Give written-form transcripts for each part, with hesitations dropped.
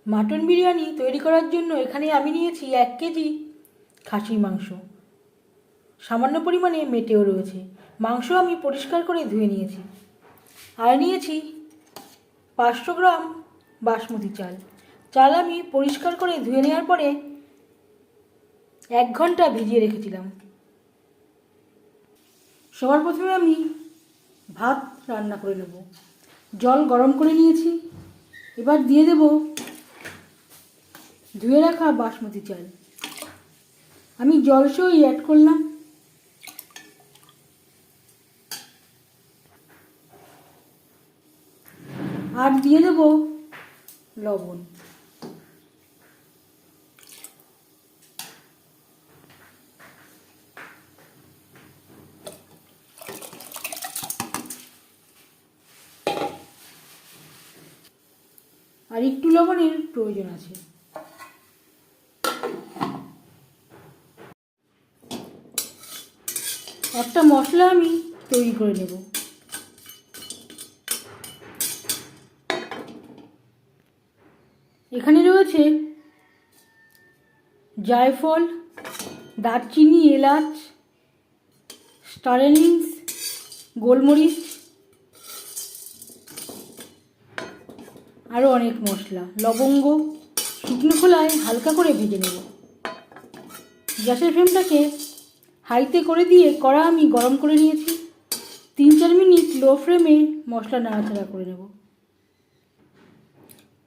Mutton biryani তৈরি করার জন্য এখানে আমি নিয়েছি 1 কেজি খাসির মাংস। সামান্য পরিমাণে মেটেও রয়েছে। মাংস আমি পরিষ্কার করে ধুয়ে নিয়েছি। আর নিয়েছি 500 গ্রাম বাসমতি চাল। চাল আমি পরিষ্কার করে ধুয়ে নেওয়ার পরে 1 ঘন্টা ভিজিয়ে রেখেছিলাম। সবার প্রথমে আমি ভাত রান্না করে নেব। জল গরম করে নিয়েছি। এবার দিয়ে দেব ধুয়ে রাখা বাসমতি চাল। আমি জল সহই অ্যাড করলাম। আর দিয়ে দেব লবণ। আর একটু লবণের প্রয়োজন আছে। একটা মশলা আমি তৈরি করে নেব। এখানে রয়েছে জায়ফল, দারচিনি, এলাচ, স্টার এনিস, গোলমরিচ, আরও অনেক মশলা, লবঙ্গ। শুকনো খোলায় হালকা করে ভেজে নেব। গ্যাসের ফ্লেমটাকে হাইতে করে দিয়ে কড়া আমি গরম করে নিয়েছি। 3-4 মিনিট লো ফ্লেমে মশলা নাড়াচাড়া করে নেব।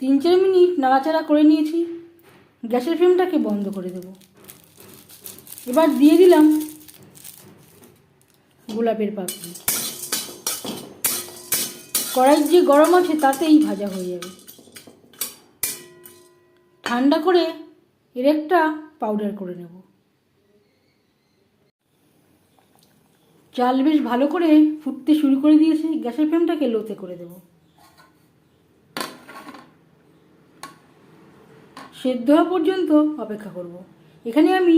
3-4 মিনিট নাড়াচাড়া করে নিয়েছি। গ্যাসের ফ্লেমটাকে বন্ধ করে দেব। এবার দিয়ে দিলাম গোলাপের পাপড়ি। কড়াই যে গরম আছে তাতেই ভাজা হয়ে যাবে। ঠান্ডা করে এর একটা পাউডার করে নেব। চাল বেশ ভালো করে ফুটতে শুরু করে দিয়েছে। গ্যাসের ফ্লেমটাকে লোতে করে দেব। সেদ্ধ হওয়া পর্যন্ত অপেক্ষা করব। এখানে আমি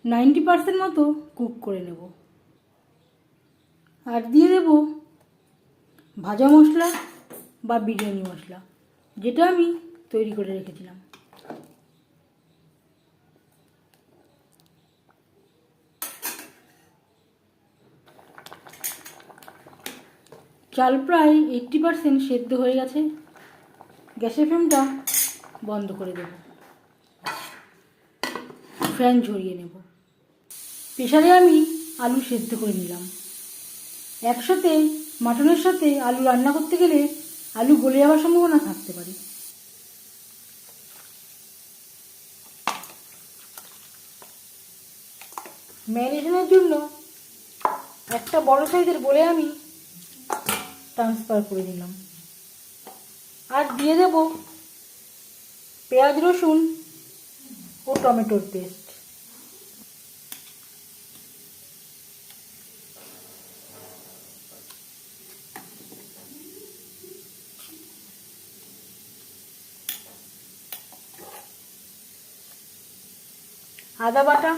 90% মতো কুক করে নেব। আর দিয়ে দেব ভাজা মশলা বা বিরিয়ানি মশলা, যেটা আমি তৈরি করে রেখেছিলাম। চাল প্রায় 80% সেদ্ধ হয়ে গেছে। গ্যাসের ফ্লেমটা বন্ধ করে দেব। ফ্যান ঝরিয়ে নেব। প্রেসারে আমি আলু সেদ্ধ করে নিলাম। একসাথে মাটনের সাথে আলু রান্না করতে গেলে আলু গলে যাওয়ার সম্ভাবনা থাকতে পারে। ম্যারিনেশনের জন্য একটা বড় সাইজের বলে আমি ট্রান্সফার করে দিলাম। আর দিয়ে দেব পেঁয়াজ, রসুন ও টমেটোর পেস্ট। আদা বাটা,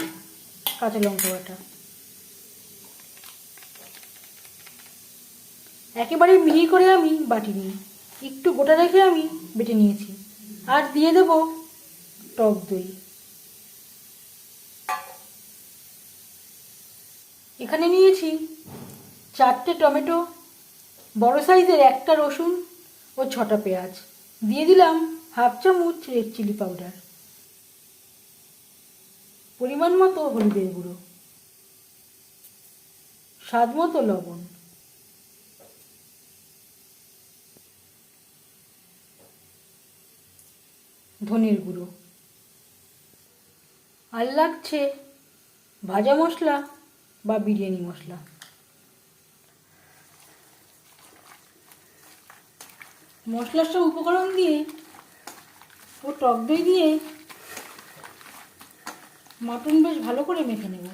কাঁচা লঙ্কা বাটা। একেবারে মিহি করে আমি বাটিনি, একটু গোটা রেখে আমি বেটে নিয়েছি। আর দিয়ে দেব টক দই। এখানে নিয়েছি 4টে টমেটো, বড় সাইজের একটা রসুন ও 6টা পেঁয়াজ। দিয়ে দিলাম 1/2 চামচ রেড চিলি পাউডার, পরিমাণ মতো হলুদের গুঁড়ো, স্বাদ মতো লবণ, ধনের গুঁড়ো। আর লাগছে ভাজা মশলা বা বিরিয়ানি মশলা। মশলার সব উপকরণ দিয়ে ও টক দই দিয়ে মাটন বেশ ভালো করে মেখে নেব।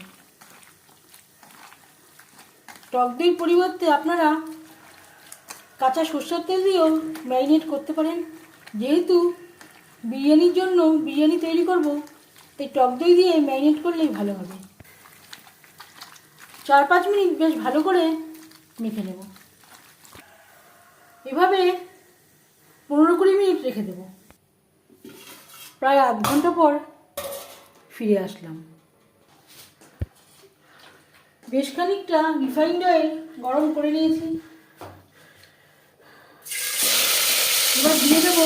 টক দই পরিবর্তে আপনারা কাঁচা সরষের তেল দিয়েও ম্যারিনেট করতে পারেন। যেহেতু বিরিয়ানির জন্য বিরিয়ানি তৈরি করব, তাই টক দই দিয়ে ম্যারিনেট করলেই ভালো হবে। 4-5 মিনিট বেশ ভালো করে মেখে নেব। এভাবে 15-20 মিনিট রেখে দেব। প্রায় আধ ঘন্টা পর ফিরে আসলাম। বেশ খানিকটা রিফাইন্ড অয়েল গরম করে নিয়েছি। এবার দিয়ে দেবো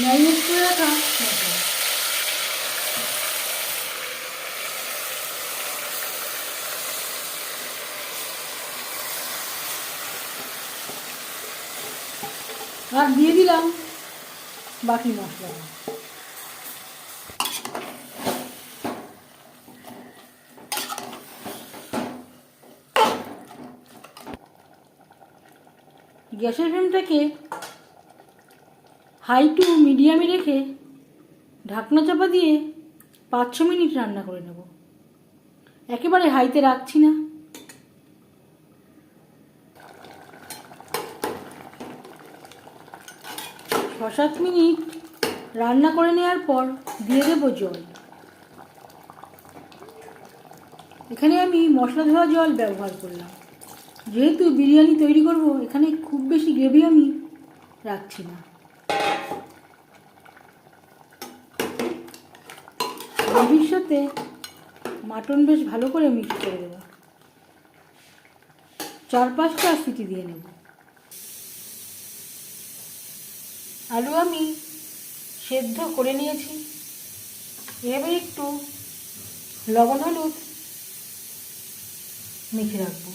ম্যারিনেট করে রাখা মটন। আর দিয়ে দিলাম বাকি মশলা। গ্যাসের ফ্লেমটাকে হাই টু মিডিয়ামে রেখে ঢাকনা চাপা দিয়ে 5-6 মিনিট রান্না করে নেব। একেবারে হাইতে রাখছি না। ছ 7 মিনিট রান্না করে নেওয়ার পর দিয়ে দেবো জল। এখানে আমি মশলা ধোয়া জল ব্যবহার করলাম। যেহেতু বিরিয়ানি তৈরি করব, এখানে খুব বেশি গ্রেভি আমি রাখছি না। গ্রেভির সাথে মাটন বেশ ভালো করে মিক্স করে দেব। 4-5টা সিটি দিয়ে নেব। আলু আমি সেদ্ধ করে নিয়েছি। এবার একটু লবণ হলুদ মেখে রাখবো।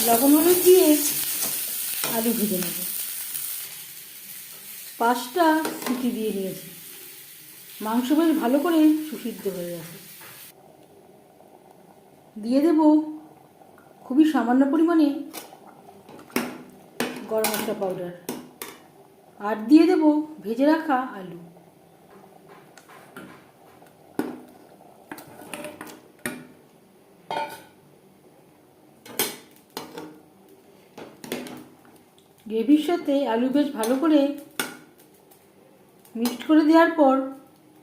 লবণ হলুদ দিয়ে আলু ভেজে নেব। 5টা সিটি দিয়ে নিয়েছি। মাংস বেশ ভালো করে সুসিদ্ধ হয়ে গেছে। দিয়ে দেব খুবই সামান্য পরিমাণে গরম মশলা পাউডার। আর দিয়ে দেব ভেজে রাখা আলু। গ্রেভির সাথে আলু বেশ ভালো করে মিক্সড করে দেওয়ার পর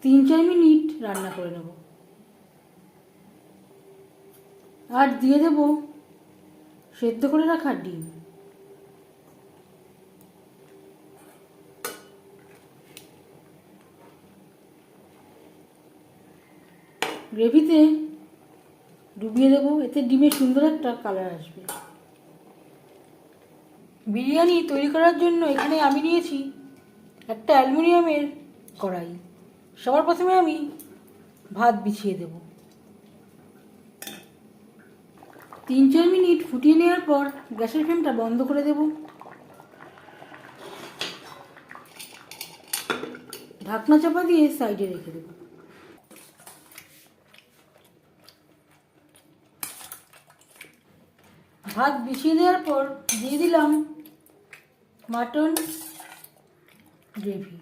3-4 মিনিট রান্না করে নেব। আর দিয়ে দেব সেদ্ধ করে রাখা ডিম। গ্রেভিতে ডুবিয়ে দেবো, এতে ডিমের সুন্দর একটা কালার আসবে। বিরিয়ানি তৈরি করার জন্য এখানে আমি নিয়েছি একটা অ্যালুমিনিয়ামের কড়াই। সবার প্রথমে আমি ভাত বিছিয়ে দেব। 3-4 মিনিট ফুটিয়ে নেওয়ার পর গ্যাসের ফ্লেমটা বন্ধ করে দেব। ঢাকনা চাপা দিয়ে সাইডে রেখে দেব। ভাত বিছিয়ে দেওয়ার পর দিয়ে দিলাম মাটন গ্রেভি।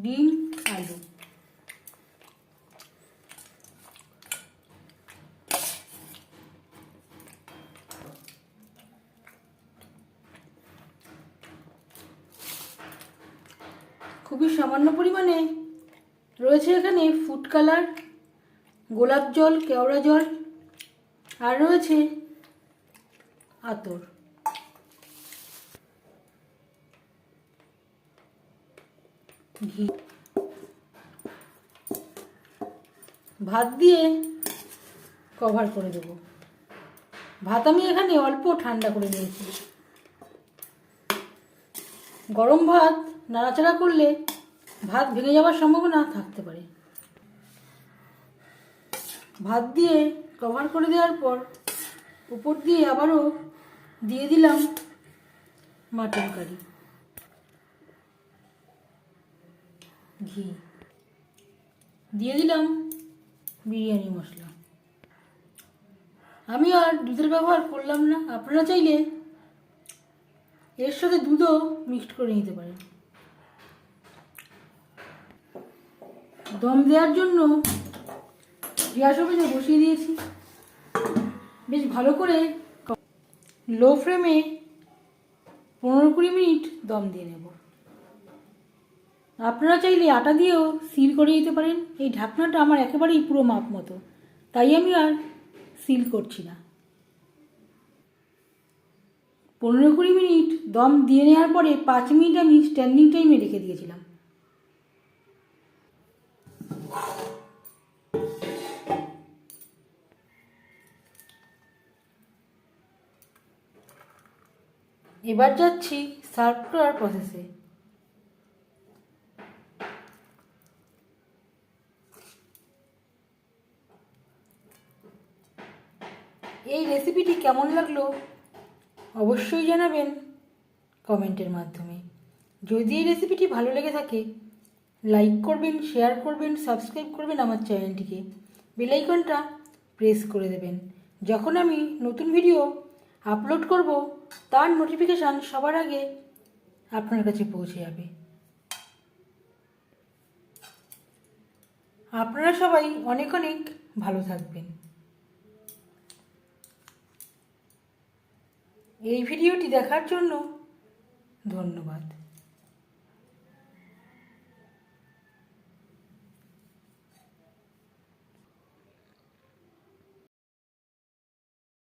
ডিম, আলু। খুবই সামান্য পরিমাণে রয়েছে এখানে ফুড কালার, গোলাপ জল, কেওড়া জল, আর রয়েছে আতর। ঘি। ভাত দিয়ে কভার করে দেব। ভাত আমি এখানে অল্প ঠান্ডা করে নিয়েছি। গরম ভাত নাড়াচাড়া করলে ভাত ভেঙে যাওয়ার সম্ভাবনা থাকতে পারে। ভাত দিয়ে কভার করে দেওয়ার পর উপর দিয়ে আবারও দিয়ে দিলাম মাটন কারি, ঘি, দিয়ে দিলাম বিরিয়ানি মশলা। আমি আর দুধের ব্যবহার করলাম না। আপনারা চাইলে এর সাথে দুধও মিক্সড করে নিতে পারেন। দম দেওয়ার জন্য গ্যাস ওভেনে বসিয়ে দিয়েছি। বেশ ভালো করে লো ফ্লেমে 15-20 মিনিট দম দিয়ে নেব। আপনারা চাইলে আটা দিয়েও সিল করে দিতে পারেন। এই ঢাকনাটা আমার একেবারেই পুরো মাপ মতো, তাই আমি আর সিল করছি না। 15-20 মিনিট দম দিয়ে নেওয়ার পরে 5 মিনিট আমি স্ট্যান্ডিং টাইমে রেখে দিয়েছিলাম। এবার যাচ্ছি সার্ভ করার প্রসেসে। এই রেসিপিটি কেমন লাগলো অবশ্যই জানাবেন কমেন্টের মাধ্যমে। যদি এই রেসিপিটি ভালো লেগে থাকে লাইক করবেন, শেয়ার করবেন, সাবস্ক্রাইব করবেন আমার চ্যানেলটিকে, বেল আইকনটা প্রেস করে দেবেন। যখন আমি নতুন ভিডিও আপলোড করব তার নোটিফিকেশান সবার আগে আপনার কাছে পৌঁছে যাবে। আপনারা সবাই অনেক অনেক ভালো থাকবেন। এই ভিডিওটি দেখার জন্য ধন্যবাদ।